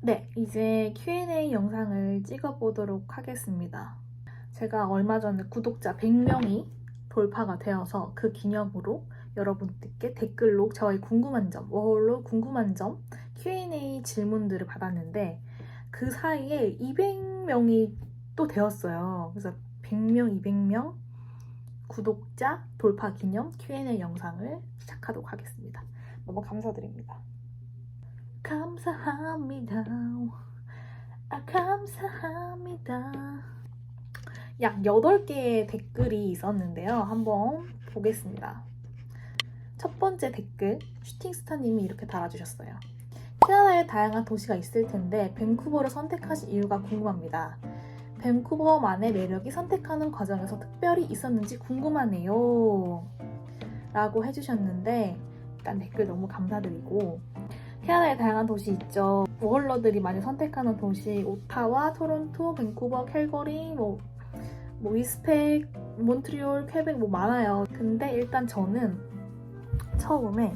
네, 이제 Q&A 영상을 찍어보도록 하겠습니다. 제가 얼마 전에 구독자 100명이 돌파가 되어서 그 기념으로 여러분들께 댓글로 저의 궁금한 점, 워홀로 궁금한 점 Q&A 질문들을 받았는데 그 사이에 200명이 또 되었어요. 그래서 100명, 200명 구독자 돌파 기념 Q&A 영상을 시작하도록 하겠습니다. 너무 감사드립니다. 감사합니다. 감사합니다. 약 8개의 댓글이 있었는데요. 한번 보겠습니다. 첫 번째 댓글, 슈팅스타님이 이렇게 달아주셨어요. 캐나다에 다양한 도시가 있을 텐데 밴쿠버를 선택하신 이유가 궁금합니다. 밴쿠버만의 매력이 선택하는 과정에서 특별히 있었는지 궁금하네요. 라고 해주셨는데 일단 댓글 너무 감사드리고 캐나다에 다양한 도시 있죠. 워홀러들이 많이 선택하는 도시 오타와, 토론토, 밴쿠버, 캘거리, 위스펙, 몬트리올, 퀘벡 많아요. 근데 일단 저는 처음에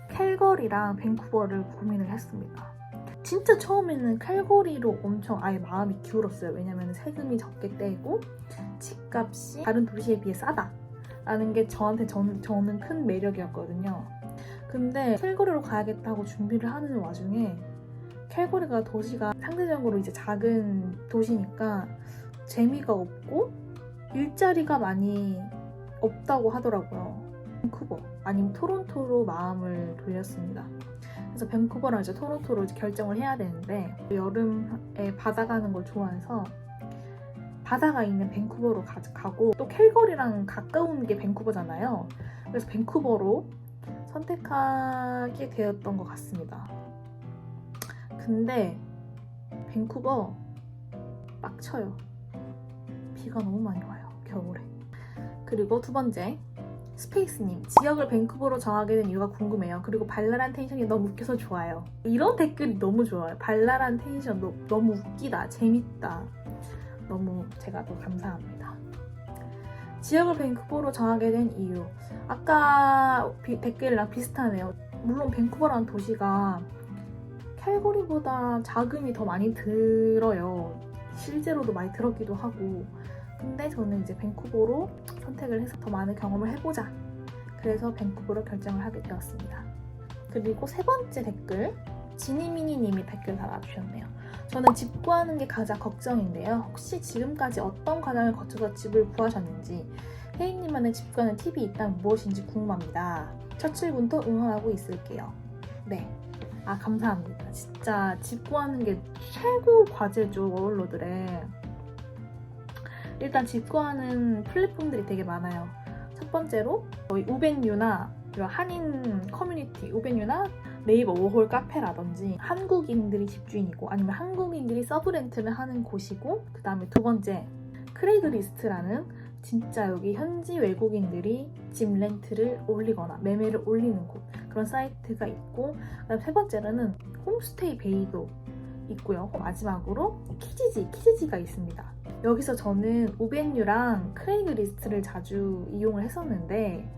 캘거리랑 밴쿠버를 고민을 했습니다. 진짜 처음에는 캘거리로 엄청 아예 마음이 기울었어요. 왜냐면 세금이 적게 떼고 집값이 다른 도시에 비해 싸다 라는 게 저는 큰 매력이었거든요. 근데 캘거리로 가야겠다고 준비를 하는 와중에 캘거리가 도시가 상대적으로 이제 작은 도시니까 재미가 없고 일자리가 많이 없다고 하더라고요. 밴쿠버 아니면 토론토로 마음을 돌렸습니다. 그래서 밴쿠버랑 이제 토론토로 이제 결정을 해야 되는데 여름에 바다 가는 걸 좋아해서 바다가 있는 밴쿠버로 가고 또 캘거리랑 가까운 게 밴쿠버잖아요. 그래서 밴쿠버로 선택하게 되었던 것 같습니다. 근데 밴쿠버 빡쳐요. 비가 너무 많이 와요, 겨울에. 그리고 두 번째, 스페이스님, 지역을 밴쿠버로 정하게 된 이유가 궁금해요. 그리고 발랄한 텐션이 너무 웃겨서 좋아요. 이런 댓글이 너무 좋아요. 발랄한 텐션 너무 웃기다, 재밌다. 너무 제가 더 감사합니다. 지역을 밴쿠버로 정하게 된 이유, 아까 댓글이랑 비슷하네요. 물론 밴쿠버라는 도시가 캘거리보다 자금이 더 많이 들어요. 실제로도 많이 들었기도 하고. 근데 저는 이제 밴쿠버로 선택을 해서 더 많은 경험을 해보자. 그래서 밴쿠버로 결정을 하게 되었습니다. 그리고 세 번째 댓글, 지니미니님이 댓글 달아주셨네요. 저는 집 구하는 게 가장 걱정인데요. 혹시 지금까지 어떤 과정을 거쳐서 집을 구하셨는지, 혜인님만의 집 구하는 팁이 있다면 무엇인지 궁금합니다. 첫 출근도 응원하고 있을게요. 네. 감사합니다. 진짜 집 구하는 게 최고 과제죠, 워홀러들의. 일단 집 구하는 플랫폼들이 되게 많아요. 첫 번째로 저희 우벤유나 한인 커뮤니티, 우벤유나 네이버 워홀 카페라든지 한국인들이 집주인이고 아니면 한국인들이 서브렌트를 하는 곳이고, 그 다음에 두 번째 크레이그리스트라는 진짜 여기 현지 외국인들이 집 렌트를 올리거나 매매를 올리는 곳, 그런 사이트가 있고, 그다음 세 번째로는 홈스테이 베이도 있고요. 마지막으로 키지지가 있습니다. 여기서 저는 우벤유랑 크레이그리스트를 자주 이용을 했었는데,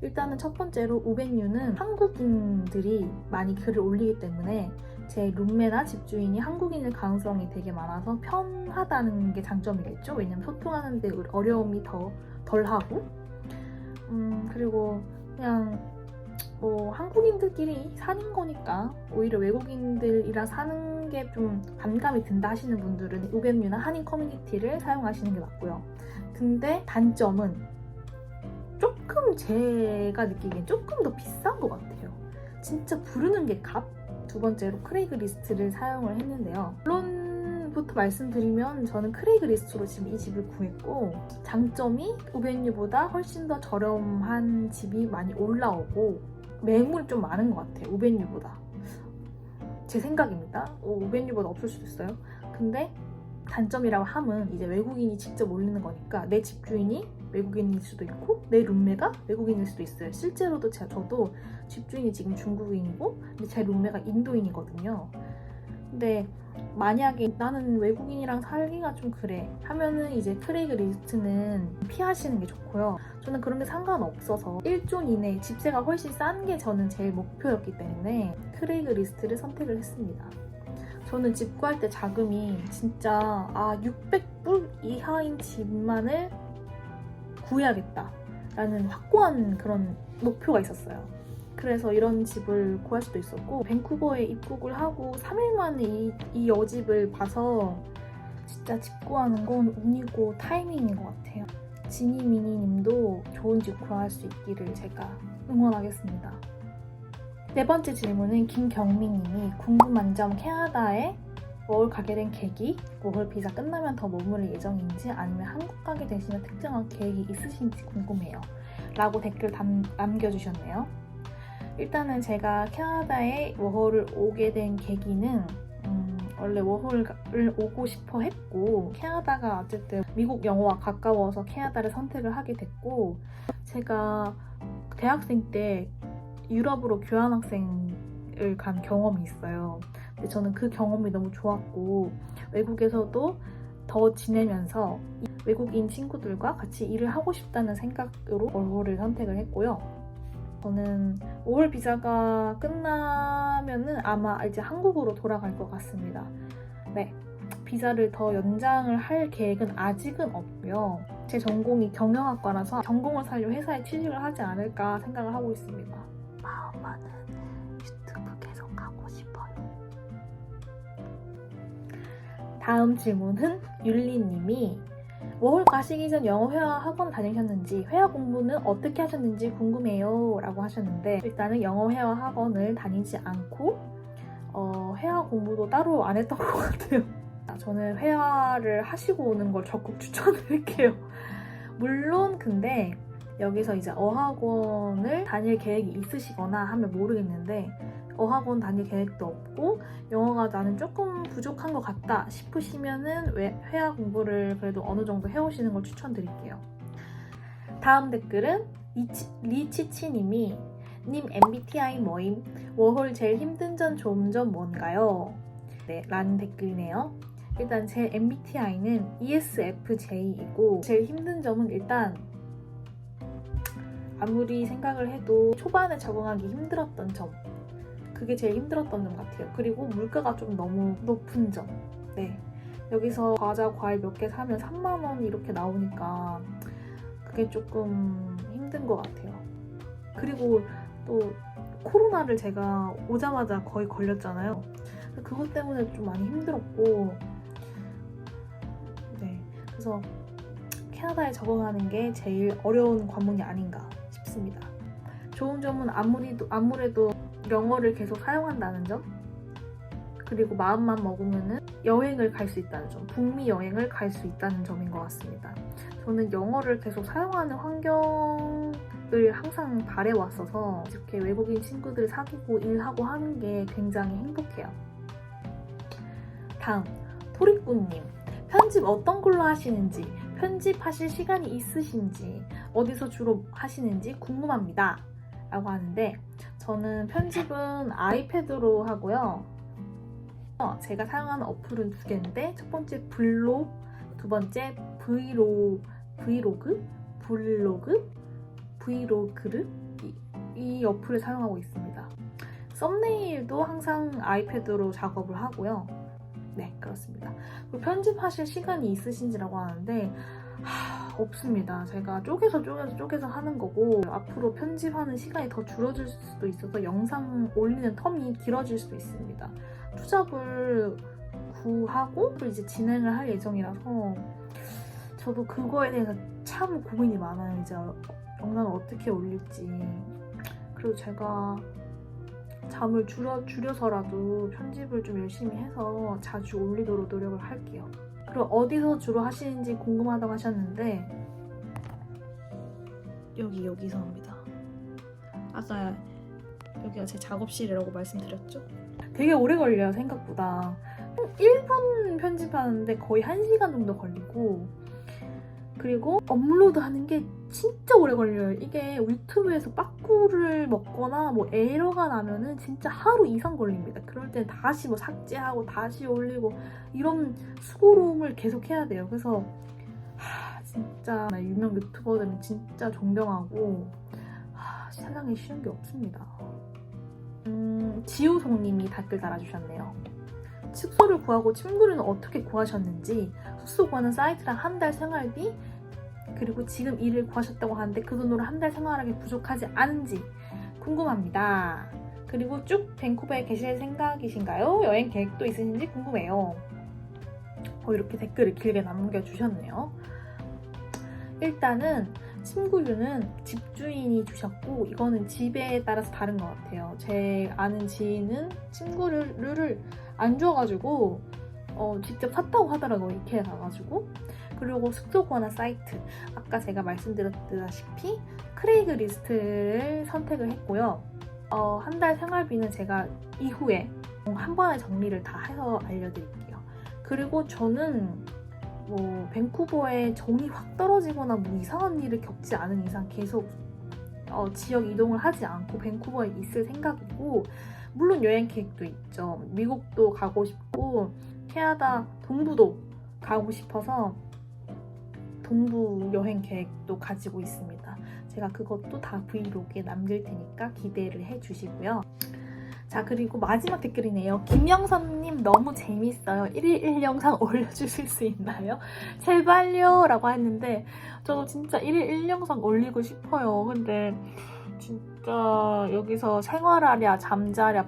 일단은 첫 번째로 우벤유는 한국인들이 많이 글을 올리기 때문에 제 룸메나 집주인이 한국인일 가능성이 되게 많아서 편하다는 게 장점이겠죠. 왜냐면 소통하는 데 어려움이 덜하고, 그리고 그냥 한국인들끼리 사는 거니까 오히려 외국인들이랑 사는 게 좀 반감이 든다 하시는 분들은 우벤유나 한인 커뮤니티를 사용하시는 게 맞고요. 근데 단점은 조금 제가 느끼기엔 조금 더 비싼 것 같아요. 진짜 부르는 게 값? 두 번째로 크레이그리스트를 사용을 했는데요. 결론부터 말씀드리면 저는 크레이그리스트로 지금 이 집을 구했고, 장점이 우벤유보다 훨씬 더 저렴한 집이 많이 올라오고 매물이 좀 많은 것 같아요. 우벤유보다. 제 생각입니다. 우벤유보다 없을 수도 있어요. 근데 단점이라고 하면 이제 외국인이 직접 올리는 거니까 내 집주인이 외국인일 수도 있고 내 룸메가 외국인일 수도 있어요. 실제로도 저도 집주인이 지금 중국인이고 근데 제 룸메가 인도인이거든요. 근데 만약에 나는 외국인이랑 살기가 좀 그래 하면은 이제 크레이그리스트는 피하시는 게 좋고요. 저는 그런 게 상관없어서 일존 이내 집세가 훨씬 싼 게 저는 제일 목표였기 때문에 크레이그리스트를 선택을 했습니다. 저는 집 구할 때 자금이 진짜 600불 이하인 집만을 구해야겠다 라는 확고한 그런 목표가 있었어요. 그래서 이런 집을 구할 수도 있었고, 밴쿠버에 입국을 하고 3일 만에 이 여집을 봐서 진짜 집 구하는 건 운이고 타이밍인 것 같아요. 지니미니님도 좋은 집 구할 수 있기를 제가 응원하겠습니다. 네 번째 질문은 김경민님이 궁금한 점, 캐나다에 워홀 가게 된 계기, 워홀 비자 끝나면 더 머무를 예정인지 아니면 한국 가게 되시면 특정한 계획이 있으신지 궁금해요 라고 댓글 남겨주셨네요. 일단은 제가 캐나다에 워홀을 오게 된 계기는 원래 워홀을 오고 싶어 했고, 캐나다가 어쨌든 미국 영어와 가까워서 캐나다를 선택을 하게 됐고, 제가 대학생 때 유럽으로 교환학생을 간 경험이 있어요. 근데 저는 그 경험이 너무 좋았고, 외국에서도 더 지내면서 외국인 친구들과 같이 일을 하고 싶다는 생각으로 워홀을 선택을 했고요. 저는 워홀 비자가 끝나면은 아마 이제 한국으로 돌아갈 것 같습니다. 네, 비자를 더 연장을 할 계획은 아직은 없고요. 제 전공이 경영학과라서 전공을 살려 회사에 취직을 하지 않을까 생각을 하고 있습니다. 마음만은 유튜브 계속 하고 싶어요. 다음 질문은 율리님이 워홀 가시기 전 영어 회화 학원 다니셨는지, 회화 공부는 어떻게 하셨는지 궁금해요 라고 하셨는데, 일단은 영어 회화 학원을 다니지 않고 회화 공부도 따로 안 했던 것 같아요. 저는 회화를 하시고 오는 걸 적극 추천드릴게요. 물론 근데 여기서 이제 어학원을 다닐 계획이 있으시거나 하면 모르겠는데, 어학원 다닐 계획도 없고 영어가 나는 조금 부족한 것 같다 싶으시면은 회화 공부를 그래도 어느 정도 해오시는 걸 추천드릴게요. 다음 댓글은 리치치님이 님 MBTI 뭐임? 워홀 제일 힘든 점 좋은 점 뭔가요? 네, 라는 댓글이네요. 일단 제 MBTI는 ESFJ이고, 제일 힘든 점은 일단 아무리 생각을 해도 초반에 적응하기 힘들었던 점, 그게 제일 힘들었던 점 같아요. 그리고 물가가 좀 너무 높은 점. 네, 여기서 과자, 과일 몇 개 사면 3만 원 이렇게 나오니까 그게 조금 힘든 것 같아요. 그리고 또 코로나를 제가 오자마자 거의 걸렸잖아요. 그것 때문에 좀 많이 힘들었고, 네, 그래서 캐나다에 적응하는 게 제일 어려운 관문이 아닌가 싶습니다. 좋은 점은 아무래도 영어를 계속 사용한다는 점, 그리고 마음만 먹으면은 여행을 갈 수 있다는 점, 북미 여행을 갈 수 있다는 점인 것 같습니다. 저는 영어를 계속 사용하는 환경을 항상 바래왔어서 이렇게 외국인 친구들 사귀고 일하고 하는 게 굉장히 행복해요. 다음, 토리꾸님. 편집 어떤 걸로 하시는지, 편집하실 시간이 있으신지, 어디서 주로 하시는지 궁금합니다 라고 하는데, 저는 편집은 아이패드로 하고요. 제가 사용하는 어플은 두 개인데, 첫 번째 블록, 두 번째 브이로그를 이 어플을 사용하고 있습니다. 썸네일도 항상 아이패드로 작업을 하고요. 네, 그렇습니다. 그리고 편집하실 시간이 있으신지라고 하는데 없습니다. 제가 쪼개서 하는 거고, 앞으로 편집하는 시간이 더 줄어들 수도 있어서 영상 올리는 텀이 길어질 수도 있습니다. 투잡을 구하고 이제 진행을 할 예정이라서 저도 그거에 대해서 참 고민이 많아요. 이제 영상을 어떻게 올릴지. 그리고 제가 잠을 줄여서라도 편집을 좀 열심히 해서 자주 올리도록 노력을 할게요. 그리고 어디서 주로 하시는지 궁금하다고 하셨는데, 여기서 합니다. 아까 여기가 제 작업실이라고 말씀드렸죠? 되게 오래 걸려요, 생각보다. 1분 편집하는데 거의 1시간 정도 걸리고, 그리고 업로드하는 게 진짜 오래 걸려요. 이게 유튜브에서 빠꾸를 먹거나 뭐 에러가 나면은 진짜 하루 이상 걸립니다. 그럴 땐 다시 뭐 삭제하고 다시 올리고 이런 수고로움을 계속 해야 돼요. 그래서 진짜 유명 유튜버들은 진짜 존경하고 세상에 쉬운 게 없습니다. 지우송님이 댓글 달아주셨네요. 숙소를 구하고 침구류는 어떻게 구하셨는지, 숙소 구하는 사이트랑 한 달 생활비, 그리고 지금 일을 구하셨다고 하는데 그 돈으로 한 달 생활하기 부족하지 않은지 궁금합니다. 그리고 쭉 밴쿠버에 계실 생각이신가요? 여행 계획도 있으신지 궁금해요. 이렇게 댓글을 길게 남겨주셨네요. 일단은 침구류는 집주인이 주셨고 이거는 집에 따라서 다른 것 같아요. 제 아는 지인은 침구류를 안 줘가지고 직접 샀다고 하더라고요. 이케아 가가지고. 그리고 숙소 구하는 사이트, 아까 제가 말씀드렸다시피 크레이그 리스트를 선택을 했고요. 한 달 생활비는 제가 이후에 한 번에 정리를 다 해서 알려드릴게요. 그리고 저는 밴쿠버에 정이 확 떨어지거나 이상한 일을 겪지 않은 이상 계속 지역 이동을 하지 않고 밴쿠버에 있을 생각이고, 물론 여행 계획도 있죠. 미국도 가고 싶고 캐나다 동부도 가고 싶어서 동부 여행 계획도 가지고 있습니다. 제가 그것도 다 브이로그에 남길 테니까 기대를 해주시고요. 자, 그리고 마지막 댓글이네요. 김영선님 너무 재밌어요. 1일 1영상 올려주실 수 있나요? 제발요 라고 했는데 저도 진짜 1일 1영상 올리고 싶어요. 근데 진짜 여기서 생활하랴 잠자랴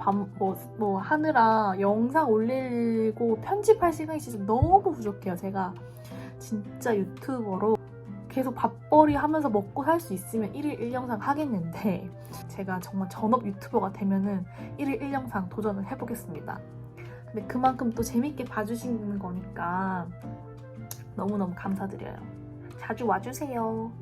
하느라 영상 올리고 편집할 시간이 진짜 너무 부족해요. 제가 진짜 유튜버로 계속 밥벌이 하면서 먹고 살 수 있으면 1일 1영상 하겠는데 제가 정말 전업 유튜버가 되면은 1일 1영상 도전을 해보겠습니다. 근데 그만큼 또 재밌게 봐주시는 거니까 너무너무 감사드려요. 자주 와주세요.